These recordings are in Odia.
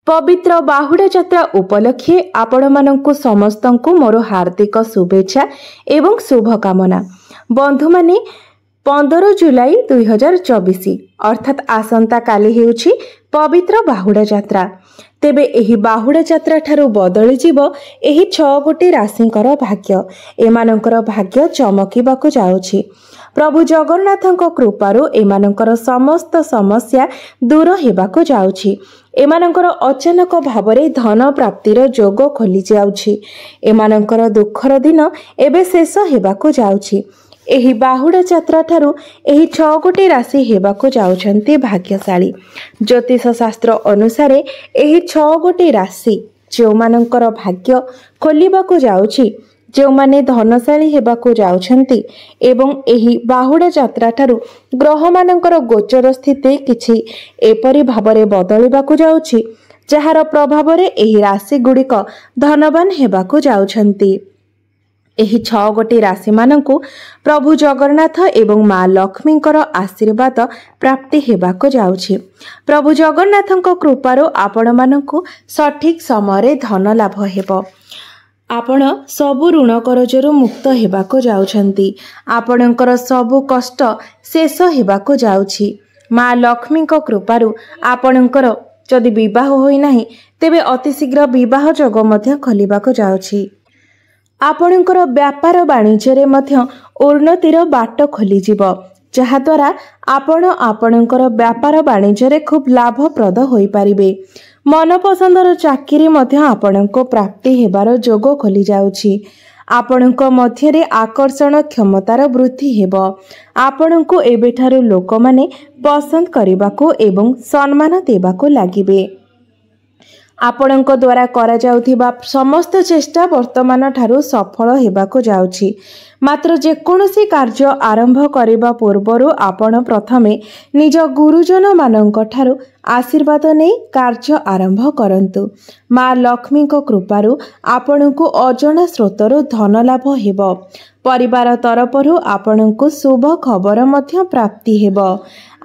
पवित्र बाहुड़ा यात्रा उपलक्षे आपणमानंकु समस्तंकु मोर हार्दिक शुभेच्छा एवं शुभकामना। बंधु माने 15 जुलाई 2024 अर्थात आसंता काली हेउछि पवित्र बाहुड़ा यात्रा। तेबे एही बाहुड़ा यात्रा ठारू बदली जीव एही 6 गोटी राशिंकर भाग्य। एमानंकर भाग्य चमकीबाकु जाउछि। प्रभु जगन्नाथଙ୍କ कृपारू एमानंकर समस्त समस्या दूर हेबाकु जाउछि। एमानंकर अचानक भावरे धन प्राप्तिर जोग खोली जाउछि। एमानंकर दुखर दिन एबे शेष हेबाकु जाउछि। एही बाहुड़ा यात्रा ठारू एही 6 गोटी राशि हेबाकु जाउछन्ति भाग्यशाली। ज्योतिष शास्त्र अनुसार एही 6 गोटी राशि जो मानंकर भाग्य खोलिबाकु जाउछि, जो माने धनशाली हेबाकु जाउछन्ति एवं एही बाहुड़ा यात्रा ठारू ग्रह मानंकर गोचर स्थिति किछि एपरि भावरे बदलिबाकु जाउछि, जहार प्रभाव रे एही राशि गुड़िक धनवान हेबाकु जाउछन्ति। एही 6 गोटी राशि मानंकु प्रभु जगन्नाथ एवं माँ लक्ष्मींकर आशीर्वाद प्राप्ति हेबाकु जाउछि। प्रभु जगन्नाथଙ୍କ कृपारो आपण मानंकु सठिक समय धन लाभ हेबो। आपण सबु ऋण करजरु मुक्त हेबाकु जाउछन्ति। आपणकर सबु कष्ट शेष हेबाकु जाउछि। माँ लक्ष्मींक कृपारू आपणकर जदि विवाह होई नाही तेबे अति शीघ्र विवाह योग मध्य खोलिबाकु जाउछि। आपणकर व्यापार वाणिज्य मध्य उन्नतिर बाट खोली जीव, जहा द्वारा आपण आपणकर व्यापार वाणिज्य खूब लाभप्रद होई पारिबे। मनपसंदर चाकरी मध्य आपणको प्राप्ति हेबार जोग खोली जाउछि। आपणक मध्यरे आकर्षण क्षमतार वृद्धि हेबो। आपणको एबेठारु लोकमाने पसंद करिबाकू एवं सम्मान देबाकू लागिबे। आपणक द्वारा करा जाउथिबा समस्त चेष्टा वर्तमान ठारू सफल हेबाकू जाउछि। मात्र जेकोनोसी कार्य आरंभ करिबा पूर्वरु आपण प्रथमे निज गुरुजन मानंक ठारू आशीर्वाद नै कार्य आरंभ करंतु। माँ लक्ष्मींक कृपारू आपणकु अजଣା स्रोतरु धन लाभ हेबो। परिवार तरफरु आपणकु शुभ खबर मध्य प्राप्ति हेबो।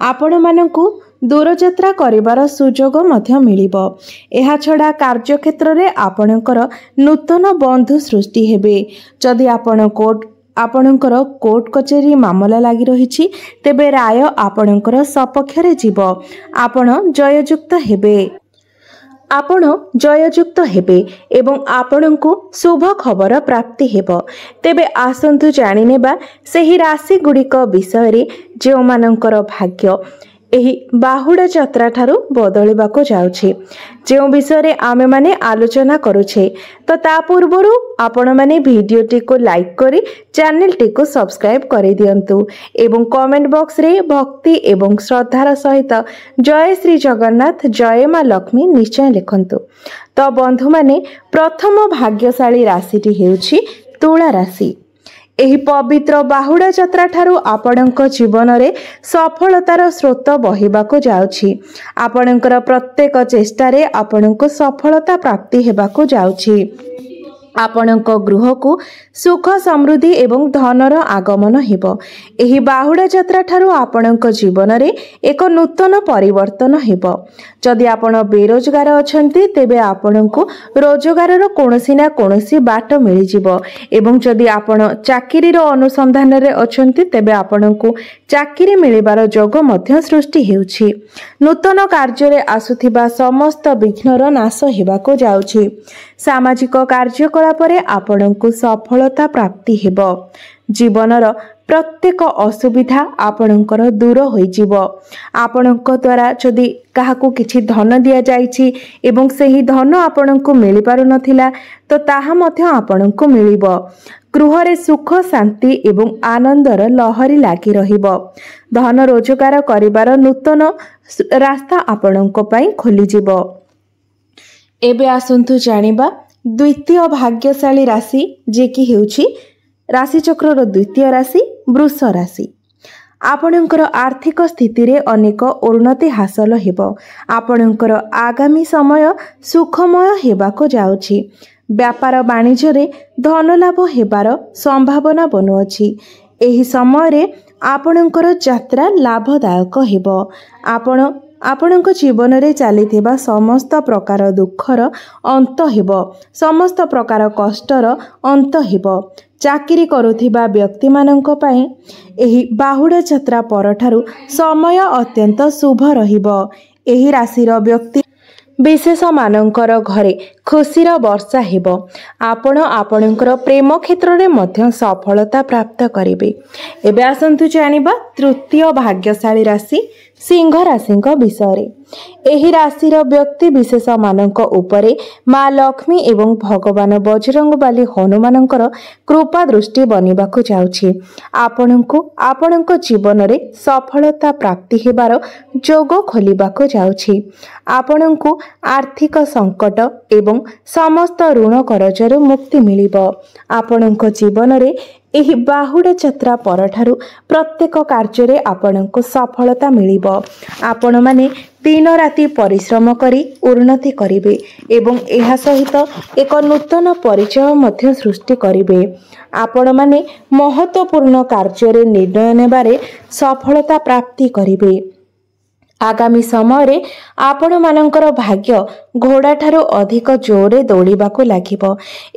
आपण मानंकु दूरयात्रा करिबार सुजोग मध्य मिलिबो। एहा छडा कार्य क्षेत्र रे आपणकर नूतन बंधु सृष्टि हेबे। जदि आपणकर कोर्ट कचेरी मामला लागि रहिछि तेबे राय आपणकर सपक्ष रे जीवो। आपण जययुक्त हेबे एवं आपणकु शुभ खबर प्राप्ति हेबो। तेबे आसंतु जानि नेबा सेही राशि गुड़िक विषय रे जो मानंकर भाग्य एही बाहुड़ा यात्रा ठारू बदलिबाकु जाउछि। जो विषय रे आमे माने आलोचना करूछे तो ता पूर्वरु आपण माने वीडियोटी को लाइक करी चैनल टी को सब्सक्राइब करि दियंतु एवं कमेंट बॉक्स रे भक्ति एवं श्रद्धार सहित जय श्री जगन्नाथ जय माँ लक्ष्मी निश्चय लिखंतु। तो बंधु माने प्रथम भाग्यशाली राशिटी हेउछि तुला राशि। एही पवित्र बाहुड़ा यात्रा ठारू आपणक जीवन रे सफलतार स्रोत बहिबाकु जाउछि। आपणकर प्रत्येक चेष्टा रे आपणको सफलता प्राप्ति हेबाकु जाउछि। आपणक गृह को सुख समृद्धि एवं धनर आगमन हेबो। एही बाहुड़ा यात्रा ठारू आपणक जीवन रे एक नूतन परिवर्तन हेबो। जदि आपण बेरोजगार अछंती तेबे आपणको रोजगारर कोनोसी ना कोनोसी बाट मिलि जिवो एवं जदि आपण चाकरीर अनुसंधान रे अछंती तेबे आपणको चाकरी मिलिबार जोग मध्य सृष्टि हेउछि। नूतन कार्य रे आसुथिबा समस्त विघ्नर नाश हेबाकु जाउछि। सामाजिक कार्यकलाप रे आपणको सफलता प्राप्ति हेबो। जीवनर प्रत्येक असुविधा आपणकर दूर होई जिवो। आपणक द्वारा जदि काहाकू किछि धन दिया जाइछि एवं सेही धन आपणको मिलि पारु नथिला तो ताहा मध्य आपणको मिलिबो। गृह रे सुख शांति एवं आनंदर लहरी लागी रहिबो। धन रोजगार करिबार नूतन रास्ता आपणको पई खोली जिवो। एबे आसंतु जानिबा द्वितीय भाग्यशाली राशि जे कि हेउछि राशि चक्रर द्वितीय राशि वृष राशि। आपणकर आर्थिक स्थिति रे अनेक उन्नति हासिल हेबो। आपणकर आगामी समय सुखमय हेबाको जाउछि। व्यापार वाणिज्य रे धन लाभ हेबार संभावना बनुअछि। एही समय रे आपणकर यात्रा लाभदायक हेबो। आपण ଆପଣଙ୍କ ଜୀବନରେ ଚାଲିଥିବା ସମସ୍ତ ପ୍ରକାର ଦୁଃଖର ଅନ୍ତ ହେବ। ସମସ୍ତ ପ୍ରକାର କଷ୍ଟର ଅନ୍ତ ହେବ। ଚାକିରି କରୁଥିବା ବ୍ୟକ୍ତିମାନଙ୍କ ପାଇଁ ଏହି ବାହୁଡ଼ା ଯାତ୍ରା ପରଠାରୁ ସମୟ ଅତ୍ୟନ୍ତ ଶୁଭ ରହିବ। ଏହି ରାଶିର ବ୍ୟକ୍ତି ବିଶେଷମାନଙ୍କର ଘରେ ଖୁସିର ବର୍ଷା ହେବ। ଆପଣ ଆପଣଙ୍କର ପ୍ରେମ କ୍ଷେତ୍ରରେ ମଧ୍ୟ ସଫଳତା ପ୍ରାପ୍ତ କରିବେ। ଏବେ ଆସନ୍ତୁ ଜାଣିବା ତୃତୀୟ ଭାଗ୍ୟଶାଳୀ ରାଶି ସିଂହ ରାଶିଙ୍କ ବିଷୟରେ। ଏହି ରାଶିର ବ୍ୟକ୍ତି ବିଶେଷମାନଙ୍କ ଉପରେ ମା ଲକ୍ଷ୍ମୀ ଏବଂ ଭଗବାନ ବଜରଙ୍ଗବାଲି ହନୁମାନଙ୍କର କୃପା ଦୃଷ୍ଟି ବନିବାକୁ ଯାଉଛି। ଆପଣଙ୍କୁ ଆପଣଙ୍କ ଜୀବନରେ ସଫଳତା ପ୍ରାପ୍ତି ହେବାର ଯୋଗ ଖୋଲିବାକୁ ଯାଉଛି। ଆପଣଙ୍କୁ ଆର୍ଥିକ ସଙ୍କଟ ଏବଂ ସମସ୍ତ ଋଣ କରଜରୁ ମୁକ୍ତି ମିଳିବ। ଆପଣଙ୍କ ଜୀବନରେ ଏହି ବାହୁଡ଼ା ଯାତ୍ରା ପରଠାରୁ ପ୍ରତ୍ୟେକ କାର୍ଯ୍ୟରେ ଆପଣଙ୍କୁ ସଫଳତା ମିଳିବ। ଆପଣମାନେ ଦିନ ରାତି ପରିଶ୍ରମ କରି ଉନ୍ନତି କରିବେ ଏବଂ ଏହା ସହିତ ଏକ ନୂତନ ପରିଚୟ ମଧ୍ୟ ସୃଷ୍ଟି କରିବେ। ଆପଣମାନେ ମହତ୍ତ୍ୱପୂର୍ଣ୍ଣ କାର୍ଯ୍ୟରେ ନିର୍ଣ୍ଣୟ ନେବାରେ ସଫଳତା ପ୍ରାପ୍ତି କରିବେ। ଆଗାମୀ ସମୟରେ ଆପଣମାନଙ୍କର ଭାଗ୍ୟ ଘୋଡ଼ାଠାରୁ ଅଧିକ ଜୋରରେ ଦୌଡ଼ିବାକୁ ଲାଗିବ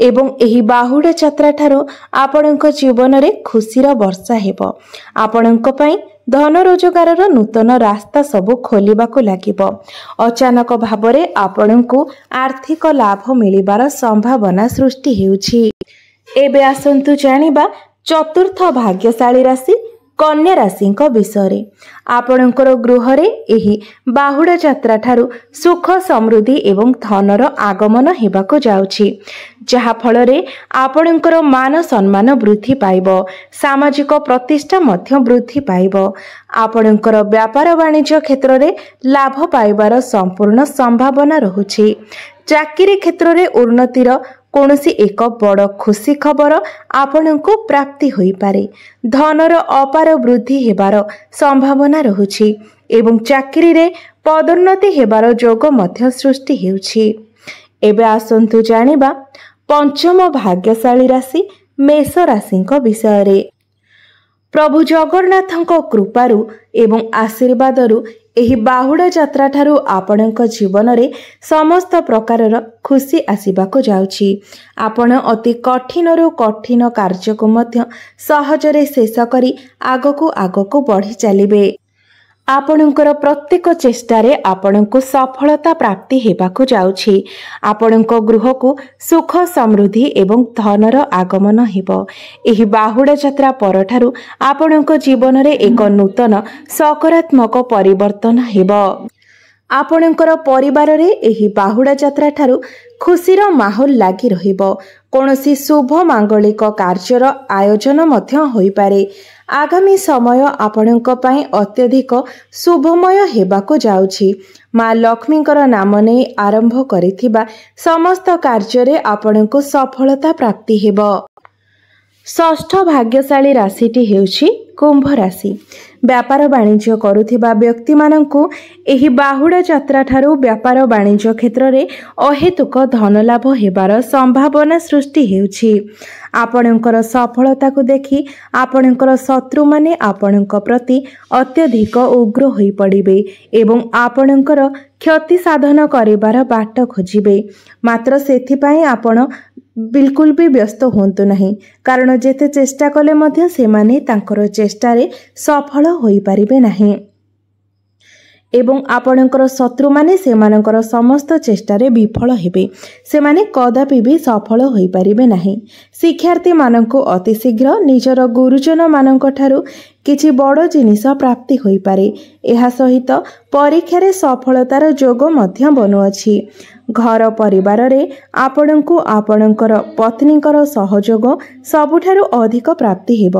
ଏବଂ ଏହି ବାହୁଡ଼ା ଯାତ୍ରା ଠାରୁ ଆପଣଙ୍କ ଜୀବନରେ ଖୁସିର ବର୍ଷା ହେବ। ଆପଣଙ୍କ ପାଇଁ ଧନ ରୋଜଗାରର ନୂତନ ରାସ୍ତା ସବୁ ଖୋଲିବାକୁ ଲାଗିବ। ଅଚାନକ ଭାବରେ ଆପଣଙ୍କୁ ଆର୍ଥିକ ଲାଭ ମିଳିବାର ସମ୍ଭାବନା ସୃଷ୍ଟି ହେଉଛି। ଏବେ ଆସନ୍ତୁ ଜାଣିବା ଚତୁର୍ଥ ଭାଗ୍ୟଶାଳୀ ରାଶି କନ୍ୟା ରାଶିଙ୍କ ବିଷୟରେ। ଆପଣଙ୍କର ଗୃହରେ ଏହି ବାହୁଡ଼ା ଯାତ୍ରା ଠାରୁ ସୁଖ ସମୃଦ୍ଧି ଏବଂ ଧନର ଆଗମନ ହେବାକୁ ଯାଉଛି, ଯାହାଫଳରେ ଆପଣଙ୍କର ମାନ ସମ୍ମାନ ବୃଦ୍ଧି ପାଇବ। ସାମାଜିକ ପ୍ରତିଷ୍ଠା ମଧ୍ୟ ବୃଦ୍ଧି ପାଇବ। ଆପଣଙ୍କର ବ୍ୟାପାର ବାଣିଜ୍ୟ କ୍ଷେତ୍ରରେ ଲାଭ ପାଇବାର ସମ୍ପୂର୍ଣ୍ଣ ସମ୍ଭାବନା ରହୁଛି। ଚାକିରି କ୍ଷେତ୍ରରେ ଉନ୍ନତିର କୌଣସି ଏକ ବଡ଼ ଖୁସି ଖବର ଆପଣଙ୍କୁ ପ୍ରାପ୍ତି ହୋଇପାରେ। ଧନର ଅପାର ବୃଦ୍ଧି ହେବାର ସମ୍ଭାବନା ରହୁଛି ଏବଂ ଚାକିରିରେ ପଦୋନ୍ନତି ହେବାର ଯୋଗ ମଧ୍ୟ ସୃଷ୍ଟି ହେଉଛି। ଏବେ ଆସନ୍ତୁ ଜାଣିବା ପଞ୍ଚମ ଭାଗ୍ୟଶାଳୀ ରାଶି ମେଷ ରାଶିଙ୍କ ବିଷୟରେ। ପ୍ରଭୁ ଜଗନ୍ନାଥଙ୍କ କୃପାରୁ ଏବଂ ଆଶୀର୍ବାଦରୁ ଏହି ବାହୁଡ଼ା ଯାତ୍ରା ଠାରୁ ଆପଣଙ୍କ ଜୀବନରେ ସମସ୍ତ ପ୍ରକାରର ଖୁସି ଆସିବାକୁ ଯାଉଛି। ଆପଣ ଅତି କଠିନରୁ କଠିନ କାର୍ଯ୍ୟକୁ ମଧ୍ୟ ସହଜରେ ଶେଷ କରି ଆଗକୁ ବଢ଼ି ଚାଲିବେ। ଆପଣଙ୍କର ପ୍ରତ୍ୟେକ ଚେଷ୍ଟାରେ ଆପଣଙ୍କୁ ସଫଳତା ପ୍ରାପ୍ତି ହେବାକୁ ଯାଉଛି। ଆପଣଙ୍କ ଗୃହକୁ ସୁଖ ସମୃଦ୍ଧି ଏବଂ ଧନର ଆଗମନ ହେବ। ଏହି ବାହୁଡ଼ା ଯାତ୍ରା ପରଠାରୁ ଆପଣଙ୍କ ଜୀବନରେ ଏକ ନୂତନ ସକାରାତ୍ମକ ପରିବର୍ତ୍ତନ ହେବ। ଆପଣଙ୍କର ପରିବାରରେ ଏହି ବାହୁଡ଼ା ଯାତ୍ରା ଠାରୁ ଖୁସିର ମାହୋଲ ଲାଗି ରହିବ। କୌଣସି ଶୁଭ ମାଙ୍ଗଳିକ କାର୍ଯ୍ୟର ଆୟୋଜନ ମଧ୍ୟ ହୋଇପାରେ। ଆଗାମୀ ସମୟ ଆପଣଙ୍କ ପାଇଁ ଅତ୍ୟଧିକ ଶୁଭମୟ ହେବାକୁ ଯାଉଛି। ମା ଲକ୍ଷ୍ମୀଙ୍କର ନାମ ନେଇ ଆରମ୍ଭ କରିଥିବା ସମସ୍ତ କାର୍ଯ୍ୟରେ ଆପଣଙ୍କୁ ସଫଳତା ପ୍ରାପ୍ତି ହେବ। ଷଷ୍ଠ ଭାଗ୍ୟଶାଳୀ ରାଶିଟି ହେଉଛି କୁମ୍ଭ ରାଶି। ବ୍ୟାପାର ବାଣିଜ୍ୟ କରୁଥିବା ବ୍ୟକ୍ତିମାନଙ୍କୁ ଏହି ବାହୁଡ଼ା ଯାତ୍ରା ଠାରୁ ବ୍ୟାପାର ବାଣିଜ୍ୟ କ୍ଷେତ୍ରରେ ଅହେତୁକ ଧନଲାଭ ହେବାର ସମ୍ଭାବନା ସୃଷ୍ଟି ହେଉଛି। ଆପଣଙ୍କର ସଫଳତାକୁ ଦେଖି ଆପଣଙ୍କର ଶତ୍ରୁମାନେ ଆପଣଙ୍କ ପ୍ରତି ଅତ୍ୟଧିକ ଉଗ୍ର ହୋଇପଡ଼ିବେ ଏବଂ ଆପଣଙ୍କର କ୍ଷତି ସାଧନ କରିବାର ବାଟ ଖୋଜିବେ। ମାତ୍ର ସେଥିପାଇଁ ଆପଣ ବିଲକୁଲ ବି ବ୍ୟସ୍ତ ହୁଅନ୍ତୁ ନାହିଁ, କାରଣ ଯେତେ ଚେଷ୍ଟା କଲେ ମଧ୍ୟ ସେମାନେ ତାଙ୍କର ଚେଷ୍ଟାରେ ସଫଳ ହୋଇପାରିବେ ନାହିଁ ଏବଂ ଆପଣଙ୍କର ଶତ୍ରୁମାନେ ସେମାନଙ୍କର ସମସ୍ତ ଚେଷ୍ଟାରେ ବିଫଳ ହେବେ। ସେମାନେ କଦାପି ବି ସଫଳ ହୋଇପାରିବେ ନାହିଁ। ଶିକ୍ଷାର୍ଥୀମାନଙ୍କୁ ଅତି ଶୀଘ୍ର ନିଜର ଗୁରୁଜନମାନଙ୍କ ଠାରୁ କିଛି ବଡ଼ ଜିନିଷ ପ୍ରାପ୍ତି ହୋଇପାରେ। ଏହା ସହିତ ପରୀକ୍ଷାରେ ସଫଳତାର ଯୋଗ ମଧ୍ୟ ବନୁଅଛି। ଘର ପରିବାରରେ ଆପଣଙ୍କୁ ଆପଣଙ୍କର ପତ୍ନୀଙ୍କର ସହଯୋଗ ସବୁଠାରୁ ଅଧିକ ପ୍ରାପ୍ତି ହେବ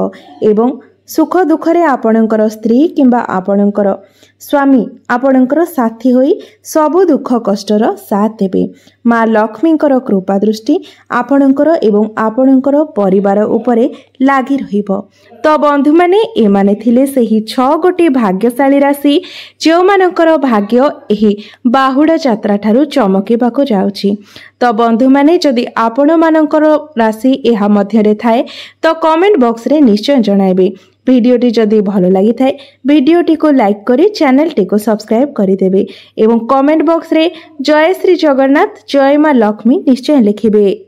ଏବଂ ସୁଖ ଦୁଃଖରେ ଆପଣଙ୍କର ସ୍ତ୍ରୀ କିମ୍ବା ଆପଣଙ୍କର ସ୍ୱାମୀ ଆପଣଙ୍କର ସାଥୀ ହୋଇ ସବୁ ଦୁଃଖ କଷ୍ଟର ସାଥ ଦେବେ। ମା ଲକ୍ଷ୍ମୀଙ୍କର କୃପା ଦୃଷ୍ଟି ଆପଣଙ୍କର ଏବଂ ଆପଣଙ୍କର ପରିବାର ଉପରେ ଲାଗି ରହିବ। ତ ବନ୍ଧୁମାନେ, ଏମାନେ ଥିଲେ ସେହି 6 ଗୋଟି ଭାଗ୍ୟଶାଳୀ ରାଶି ଯେଉଁମାନଙ୍କର ଭାଗ୍ୟ ଏହି ବାହୁଡ଼ା ଯାତ୍ରା ଠାରୁ ଚମକିବାକୁ ଯାଉଛି। ତ ବନ୍ଧୁମାନେ, ଯଦି ଆପଣମାନଙ୍କର ରାଶି ଏହା ମଧ୍ୟରେ ଥାଏ ତ କମେଣ୍ଟ ବକ୍ସରେ ନିଶ୍ଚୟ ଜଣାଇବେ। भिडियोटी जदि भल लगी थाए भिडियोटी को लाइक करी चैनल टी को सब्सक्राइब करदेवे एवं कमेंट बॉक्स रे जय श्री जगन्नाथ जय मां लक्ष्मी निश्चय लिखिबे।